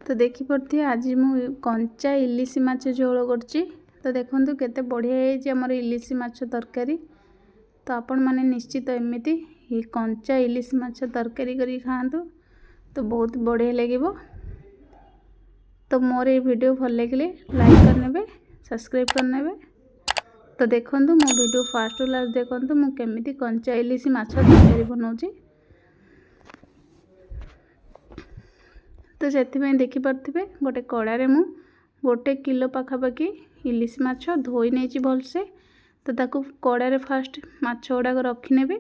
तो देखिपे आज मु कंचा इलिशी माछ झोल करछि। तो देखंतु केते बढ़िया है हमर इलिशी माछ तरकारी। तो आपण माने निश्चित एमिति ये कंचा इलिशी माछ तरकारी करी खाआंतु तो बहुत बढ़िया लगिवो। तो मोर ये वीडियो भल लगिले लाइक करनेबे, सब्सक्राइब करनेबे। तो देखंतु मो वीडियो फास्ट टू लास्ट देखंतु मु केमिति कंचा इलिशी माछ तरकारी बनाउछि। तो से देखी पारे गोटे कड़ारे मु 1 किलो पाखापाखि इलिश माछ धोई नहीं भलसे। तो ताकू कड़ारे फास्ट माछ गुड़ाक रखिनेबी।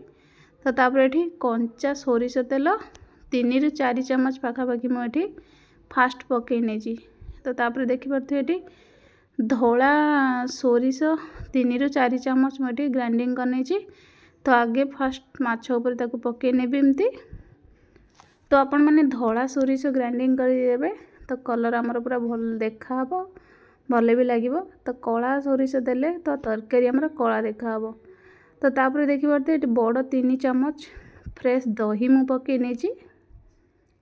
तो तापर एठी कंचा सोरिष तेल 3 ରୁ 4 चम्मच पाखापाखि मुझे फास्ट पकई नहीं। तो तापर देखी पारे एठी धोला सोरिष 3 ରୁ 4 चम्मच मुझे ग्राइंडिंग कर नहीं। तो आगे फास्ट माछ ऊपर ताकू पकई नेबी एमती। तो आपण मैंने धड़ा सोरिष ग्राइंडिंग करदेवे तो कलर आमर पूरा भल देखा भल भी लगे। तो कला सोरिष देले तो तरकारी आमर कला देखा। तो तापर देखी पारे बड़ 3 चम्मच फ्रेश दही मु पकई नहीं।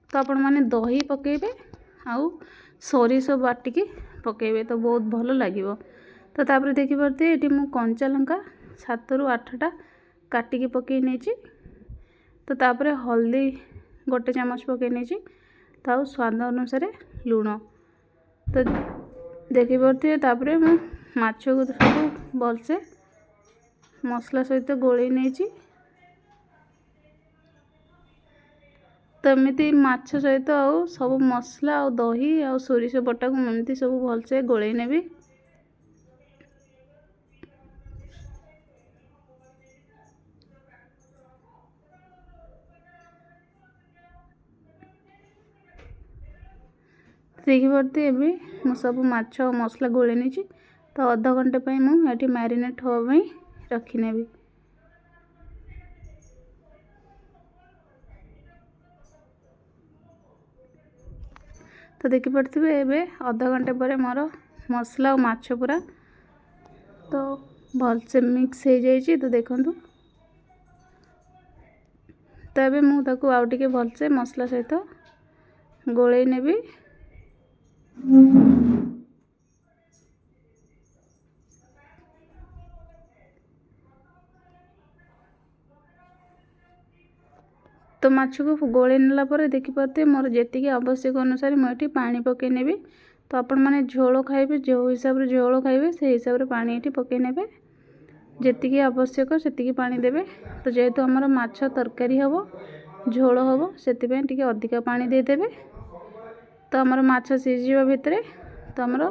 तो आपण मैंने दही पकेबे आउ सोरिष बाटिकी पकेबे तो बहुत भल लगे। तो तापर देखी पारे ये मु कंचा लंका 7 ରୁ 8टा काटिकी पकई नहीं। तो तापर हल्दी 1 चम्मच पकई नहीं। तो स्वाद अनुसार लुण। तो देखी पारे तापर मु माछ को सब भलसे मसला सहित गोले नहीं। तो एमती माछ सहित आउ सब मसला आ दही आ सोरिष बटा को एमती सब भलसे गोले नेबी। देखी पारे मुझे सब माछ मसला गोले नहीं। तो अध घंटे मुझे मैरिनेट होगा रखिनेबी। तो देखी पारे अध घंटे पर मोर मसला और माछ पूरा तो भलसे मिक्स हो जाए। तो देखंतु तो ये मुझे आउ टिके भलसे मसला सहित गोले नेबी। तो माछ को गोले नेला पर देखी पारे मोर जी आवश्यक अनुसार मुझे पानी पकई नेबी। तो आपण मैंने झोल खाइबे जो हिसाब रे झोल खाइबे से हिसाब रे पानी ये पकई नेबे। जी आवश्यक से पानी देबे। तो जेहेतु आमर माछ तरकारी हम झोल हम से अधिका पानी देदेवे। तो आमर माछ सीझा भितर तो आमर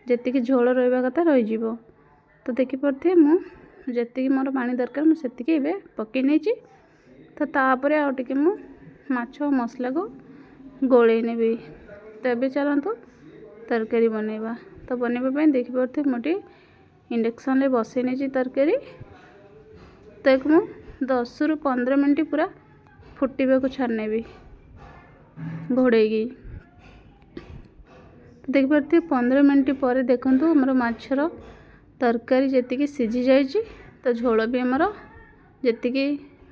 जी झोल रहा कथा रही। तो देखी पारे मुझे मोर पानी दरकार मुझे पकई नहीं। तो तापर आउ टिके मु माछ मसला को गोले नेबी। तो ये चलतु तरकारी बनैबा। तो बनैबा देखी पारे मुझे इंडक्शन रे बसई नहीं तरकारी। तो एक मु 10 ରୁ 15 मिनट पूरा फुटवा को छाड़नेबी घोड़ेगी। देखी पारे 15 मिनट पर देखंतु हमर माछर तरकारी जी सीझी जाए। तो झोल भी आमर जी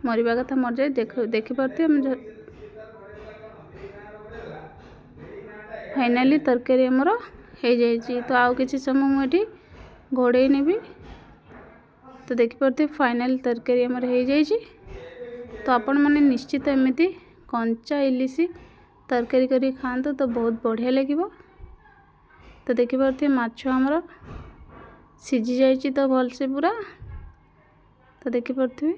मरवा कथा मर जाए। देखी पारे फाइनाली तरकारी आमर हो जाए। तो आउ किसी समय मुझे घोड़े नेबी। तो देखी पारे फाइनाल तरकारी आमर हो जाए। तो आपण मैंने निश्चित एमती कंचा इलिशी तरकारी करी खाआंतु तो बहुत बढ़िया लगे। तो देखी पारे माछ आमर सीझी जाए तो भलसे पूरा। तो देखी पारे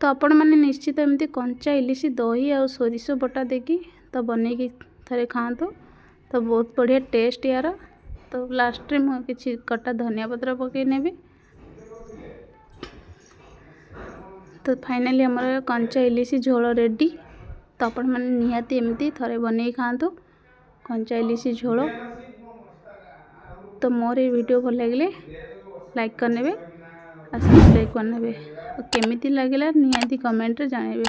तो आपण मैंने निश्चित एमती कंचा इलिशी दही आ सोरिष बटा देकी तो बनैकी थरे खाआंतु तो बहुत बढ़िया टेस्ट यार। तो लास्ट रे मु किछि कटा धनिया पत्र पकई नेबी। तो फाइनाली हमर कंचा इलिशी झोल रेडी। तो आपण मैंने निहाती एमती थरे बनै खाआंतु कंचा इलिशी झोल। तो मोर ये वीडियो भल लगे लाइक करनेबे और सब्सक्राइब करनेबे। केमिति लागला निहाती कमेंट रे जानेबे।